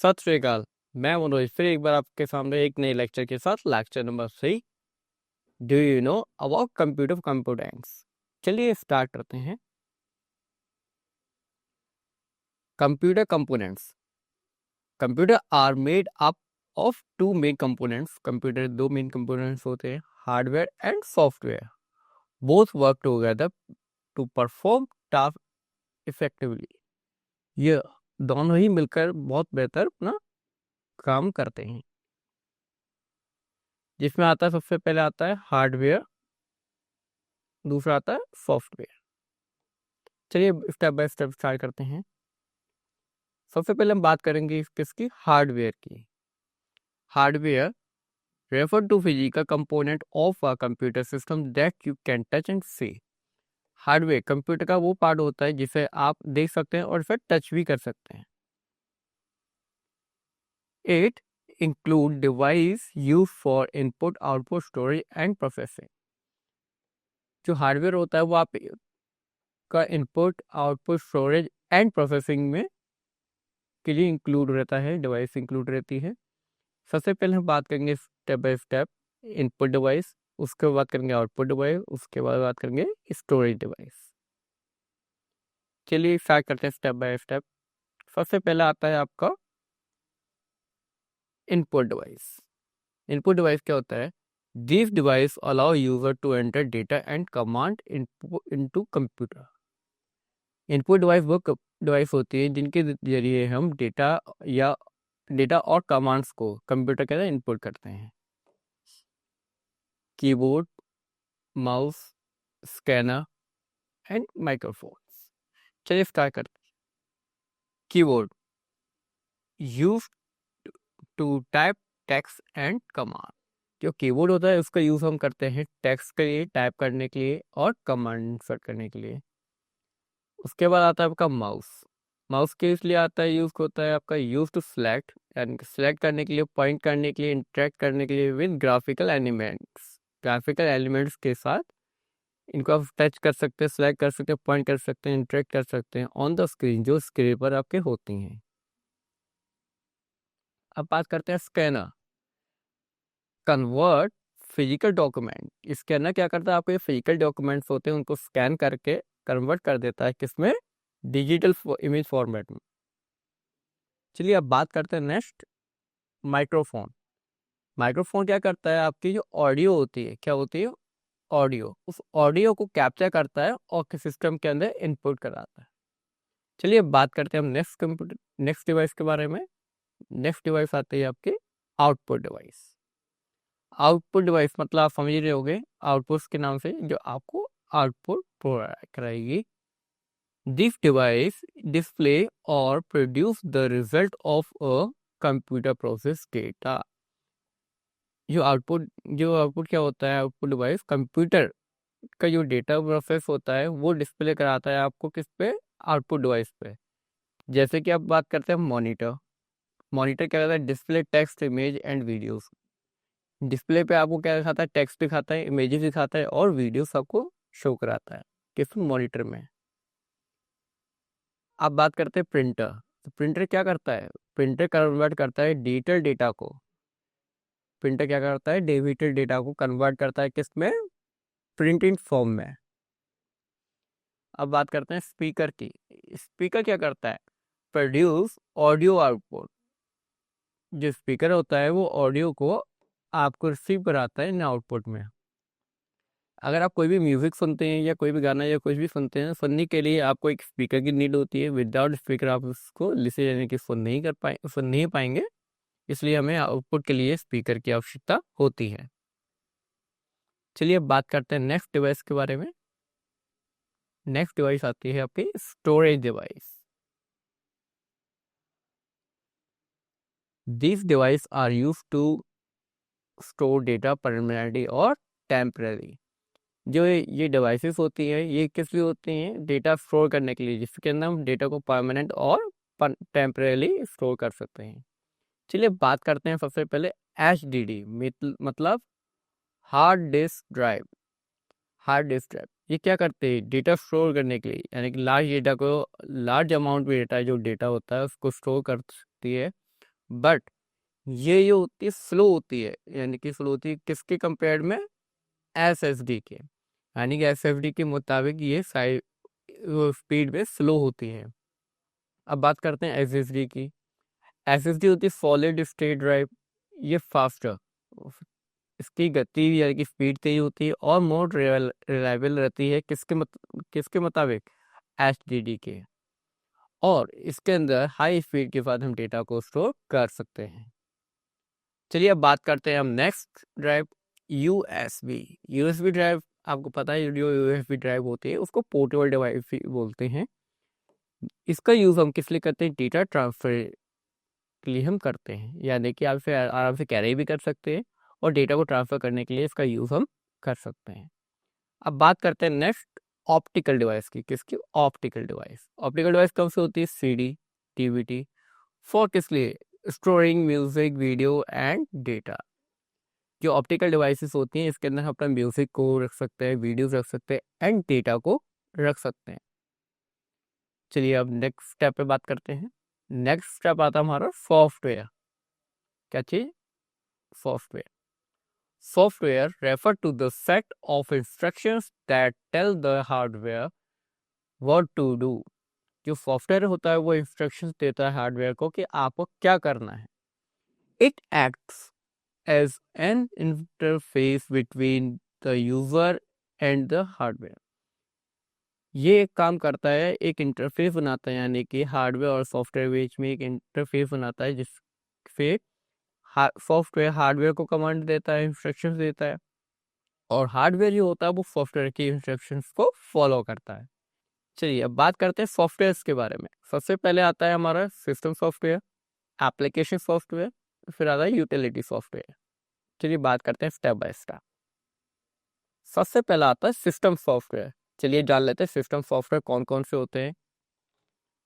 सत श्री अकाल। मैं मनोज फिर एक बार आपके सामने एक नए लेक्चर के साथ lecture number 3 do you know about computer components. चलिए स्टार्ट करते हैं। Computer components. Computer are made up of two main components. Computer दो मेन कंपोनेंट्स होते हैं, hardware and software. Both work together to perform task effectively. ये दोनों ही मिलकर बहुत बेहतर अपना काम करते हैं। जिसमें आता है, सबसे पहले आता है हार्डवेयर, दूसरा आता है सॉफ्टवेयर। चलिए स्टेप बाय स्टेप स्टार्ट करते हैं। सबसे पहले हम बात करेंगे किसकी, हार्डवेयर की। Hardware refer to physical component of a computer system that you can touch and see. Hardware computer का वो पार्ट होता है जिसे आप देख सकते हैं और फिर टच भी कर सकते हैं। It include device use for input output storage and processing. जो हार्डवेयर होता है वो आप का input output storage and processing में के लिए इंक्लूड रहता है, डिवाइस इंक्लूड रहती है। सबसे पहले हम बात करेंगे step by step input device, उसके बाद करेंगे आउटपुट डिवाइस, उसके बाद बात करेंगे स्टोरेज डिवाइस। चलिए स्टार्ट करते हैं स्टेप बाय स्टेप। सबसे पहला आता है आपका इनपुट डिवाइस। इनपुट डिवाइस क्या होता है? This device allow user to enter data and command into computer. Input device वो डिवाइस होती है जिनके जरिए हम डेटा और कमांड्स को कंप्यूटर के अंदर इनपुट करते हैं। Keyboard, mouse, scanner and microphone. चलिए स्टार्ट करते हैं। Keyboard use to type text and command. जो कीबोर्ड होता है उसका यूज हम करते हैं टेक्स्ट के लिए, टाइप करने के लिए और कमांड इंसर्ट करने के लिए। उसके बाद आता है आपका माउस। माउस के इसलिए आता है, यूज होता है आपका यूज टू सेलेक्ट, यानी सेलेक्ट करने के लिए, पॉइंट करने के लिए, इंटरेक्ट करने के लिए with graphical elements. Graphical elements के साथ इनको आप टच कर सकते हैं, सेलेक्ट कर सकते हैं, पॉइंट कर सकते हैं, इंटरेक्ट कर सकते हैं ऑन द स्क्रीन, जो स्क्रीन पर आपके होती हैं। अब बात करते हैं scanner. Convert physical document. Scanner क्या करता है, आपके फिजिकल डॉक्यूमेंट्स होते हैं उनको स्कैन करके कन्वर्ट कर देता है किसमें, डिजिटल इमेज फॉर्मेट में। चलिए अब बात करते हैं नेक्स्ट, माइक्रोफोन। माइक्रोफोन क्या करता है, आपकी जो ऑडियो होती है, क्या होती है, ऑडियो, उस ऑडियो को कैप्चर करता है और सिस्टम के अंदर इनपुट कराता है। चलिए अब बात करते हैं हम नेक्स्ट डिवाइस के बारे में। नेक्स्ट डिवाइस आती है आपकी आउटपुट डिवाइस। आउटपुट डिवाइस मतलब आप समझ रहे होंगे, आउटपुट के नाम से जो आपको आउटपुट प्रोवाइड कराएगी। दिस डिवाइस डिस्प्ले और produce the result of a computer process data. जो आउटपुट क्या होता है, आउटपुट डिवाइस कंप्यूटर का जो डेटा प्रोसेस होता है वो डिस्प्ले कराता है आपको किस पे, आउटपुट डिवाइस पे। जैसे कि आप बात करते हैं मॉनिटर। मॉनिटर क्या करता है, display text, image and videos. Display पे आपको क्या दिखाता है, टेक्स्ट दिखाता है, इमेजेस दिखाता है और वीडियोस आपको शो कराता है किस मॉनिटर में। अब बात करते हैं प्रिंटर। तो प्रिंटर क्या करता है, प्रिंटर कन्वर्ट करता है डिजिटल डेटा को। प्रिंटर क्या करता है, डिजिटल डेटा को कन्वर्ट करता है किस में, प्रिंटिंग फॉर्म में। अब बात करते हैं स्पीकर की। स्पीकर क्या करता है, प्रोड्यूस ऑडियो आउटपुट। जो स्पीकर होता है वो ऑडियो को आपको रिसीव कराता है इन आउटपुट में। अगर आप कोई भी म्यूजिक सुनते हैं या कोई भी गाना या कुछ भी सुनते हैं, सुनने के लिए आपको एक स्पीकर की नीड होती है। विदाउट स्पीकर आप उसको लिसन यानी कि सुन नहीं पाएंगे, इसलिए हमें आउटपुट के लिए स्पीकर की आवश्यकता होती है। चलिए अब बात करते हैं नेक्स्ट डिवाइस के बारे में। नेक्स्ट डिवाइस आती है आपकी storage device. This device are use to store data permanently और टेम्पररी। जो ये डिवाइसेस होती हैं ये किस लिए होती हैं, डेटा स्टोर करने के लिए, जिसके अंदर हम डेटा को परमानेंट और टेम्पररी स्टोर कर सकते हैं। चलिए बात करते हैं सबसे पहले HDD मतलब hard disk drive. Hard disk drive ये क्या करते हैं, डेटा स्टोर करने के लिए, यानी कि लार्ज अमाउंट में डेटा जो डेटा होता है उसको स्टोर कर सकती है बट ये होती है स्लो होती है, यानी कि स्लो होती है किसके कंपेयर में, SSD के, यानी कि SSD के मुताबिक ये स्पीड में स्लो होती है। अब बात करते हैं SSD की। SSD होती है सॉलिड स्टेट ड्राइव, ये फास्टर, इसकी गति यानी कि स्पीड तेज होती है और मोर रिलायबल रहती है किसके मुताबिक, HDD के। और इसके अंदर हाई स्पीड के साथ हम डेटा को स्टोर कर सकते हैं। चलिए अब बात करते हैं हम next drive, USB। USB drive आपको पता है, जो USB ड्राइव होती है उसको पोर्टेबल डिवाइस भी बोलते हैं। इसका यूज़ हम किस लिए करते हैं, डेटा ट्रांसफर के लिए हम करते हैं, यानी कि आप इसे आराम से कैरी भी कर सकते हैं और डेटा को ट्रांसफ़र करने के लिए इसका यूज़ हम कर सकते हैं। अब बात करते हैं नेक्स्ट ऑप्टिकल डिवाइस की, किसकी, ऑप्टिकल डिवाइस। ऑप्टिकल डिवाइस कब से होती है, CD, DVD, फॉर किस लिए, storing music, video and data. जो ऑप्टिकल डिवाइसेस होती हैं इसके अंदर हम अपना म्यूजिक को रख सकते हैं, वीडियोस रख सकते हैं एंड डेटा को रख सकते हैं। चलिए अब नेक्स्ट स्टेप पे बात करते हैं। नेक्स्ट स्टेप आता है हमारा सॉफ्टवेयर। क्या चीज, software. Software refer to the set of instructions that tell the hardware what to do। जो सॉफ्टवेयर होता है वो इंस्ट्रक्शंस देता है हार्डवेयर को कि आपको क्या करना है। It acts as an interface between the user and the hardware। ये एक काम करता है, एक इंटरफेस बनाता है, यानी कि हार्डवेयर और सॉफ्टवेयर बीच में एक इंटरफेस बनाता है जिससे सॉफ्टवेयर हार्डवेयर को कमांड देता है, इंस्ट्रक्शंस देता है, और हार्डवेयर जो होता है वो सॉफ्टवेयर की इंस्ट्रक्शंस को फॉलो करता है। चलिए अब बात करते हैं सॉफ्टवेयर्स के बारे में। सबसे पहले आता है हमारा सिस्टम सॉफ्टवेयर, एप्लीकेशन सॉफ्टवेयर, फिर आता है यूटिलिटी सॉफ्टवेयर। चलिए बात करते हैं स्टेप बाय स्टेप। सबसे पहला आता है सिस्टम सॉफ्टवेयर। चलिए जान लेते हैं सिस्टम सॉफ्टवेयर कौन कौन से होते हैं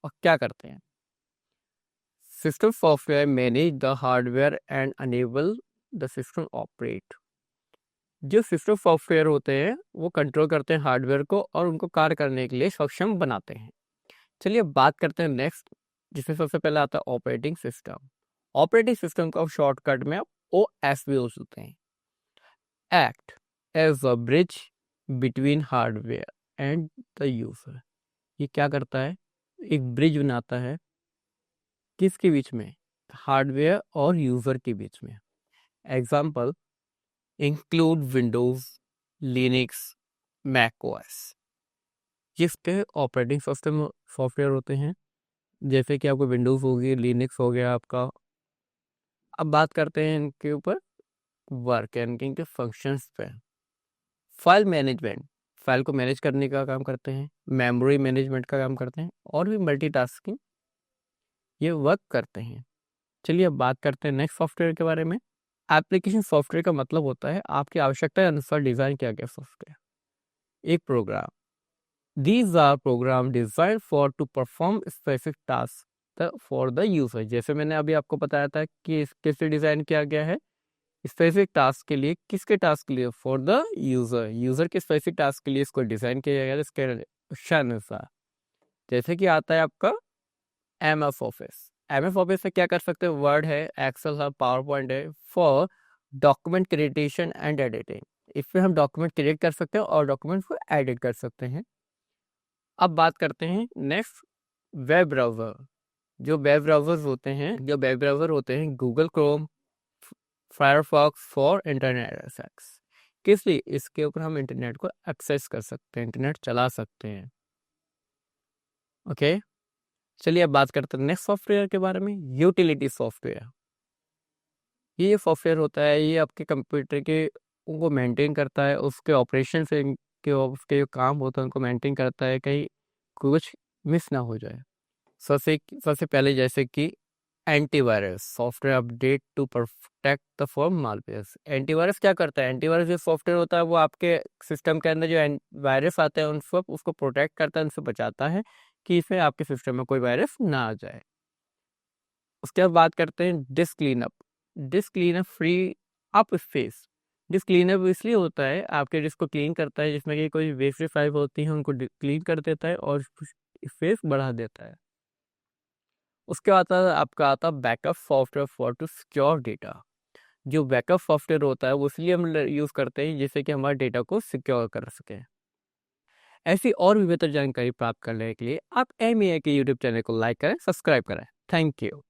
और क्या करते हैं। System software manage the hardware and enable the system operate. जो सिस्टम सॉफ्टवेयर होते हैं वो कंट्रोल करते हैं हार्डवेयर को और उनको कार्य करने के लिए सक्षम बनाते हैं। चलिए बात करते हैं नेक्स्ट, जिसमें सबसे पहले आता है ऑपरेटिंग सिस्टम। ऑपरेटिंग सिस्टम का शॉर्टकट में OS भी होते हैं। Act as a bridge between hardware and the user. ये क्या करता है, एक ब्रिज बनाता है किसके बीच में, हार्डवेयर और यूजर के बीच में। Example include Windows, Linux, Mac OS। जिसके ऑपरेटिंग सिस्टम सॉफ्टवेयर होते हैं, जैसे कि आपको विंडोज होगी, लिनक्स हो गया आपका। अब बात करते हैं इनके ऊपर वर्क यानी कि इनके फंक्शंस पे। फाइल मैनेजमेंट, फाइल को मैनेज करने का काम करते हैं, मेमोरी मैनेजमेंट का काम करते हैं, और भी मल्टीटास्किंग ये वर्क करते हैं। चलिए अब बात करते हैं नेक्स्ट सॉफ्टवेयर के बारे में। एप्लीकेशन सॉफ्टवेयर का मतलब होता है आपकी आवश्यकता के अनुसार डिज़ाइन किया गया सॉफ्टवेयर, एक programme. These are program designed for to perform specific tasks for the user। जैसे मैंने अभी आपको बताया था कि कैसे डिज़ाइन किया गया है, स्पेसिफिक टास्क के लिए, किसके टास्क के लिए, फॉर द यूज़र, यूज़र के स्पेसिफिक टास्क के लिए इसको डिज़ाइन किया गया है इसके अनुसार। जैसे कि आता है आपका MS ऑफिस। MS ऑफिस से क्या कर सकते हैं, वर्ड है, एक्सेल है, पावर पॉइंट है, for document creation and editing. इसमें हम डॉक्यूमेंट क्रिएट कर सकते हैं और डॉक्यूमेंट को एडिट कर सकते हैं। अब बात करते हैं नेक्स्ट वेब ब्राउज़र। जो वेब ब्राउज़र होते हैं Google Chrome, Firefox for internet access. किस लिए, इसके ऊपर हम इंटरनेट को एक्सेस कर सकते हैं, इंटरनेट चला सकते हैं। ओके, चलिए अब बात करते हैं नेक्स्ट सॉफ्टवेयर के बारे में, यूटिलिटी सॉफ्टवेयर। ये सॉफ्टवेयर होता है, ये आपके कंप्यूटर के उनको मेंटेन करता है, उसके ऑपरेशन से के उसके जो काम होता है उनको मेंटेन करता है, कहीं कुछ मिस ना हो जाए। सबसे पहले जैसे कि antivirus software update to protect the from malwares. Antivirus क्या करता है, एंटीवायरस जो सॉफ्टवेयर होता है वो आपके सिस्टम के अंदर जो वायरस आते हैं उनको उसको प्रोटेक्ट करता है, उनसे बचाता है कि इसमें आपके सिस्टम में कोई वायरस ना आ जाए। उसके बाद बात करते हैं disc cleanup. Disc cleanup free up space. Disc cleanup इसलिए होता है, आपके डिस्क को क्लीन करता है जिसमें कि कोई वेस्ट फाइल होती है उनको क्लीन कर देता है और स्पेस बढ़ा देता है। उसके बाद आपका आता backup software for to secure data. जो बैकअप सॉफ्टवेयर होता है वो इसलिए हम यूज़ करते हैं जिससे कि हमारे डेटा को सिक्योर कर सकें। ऐसी और भी बेहतर जानकारी प्राप्त करने के लिए आप MEI के यूट्यूब चैनल को लाइक करें, सब्सक्राइब करें। Thank you.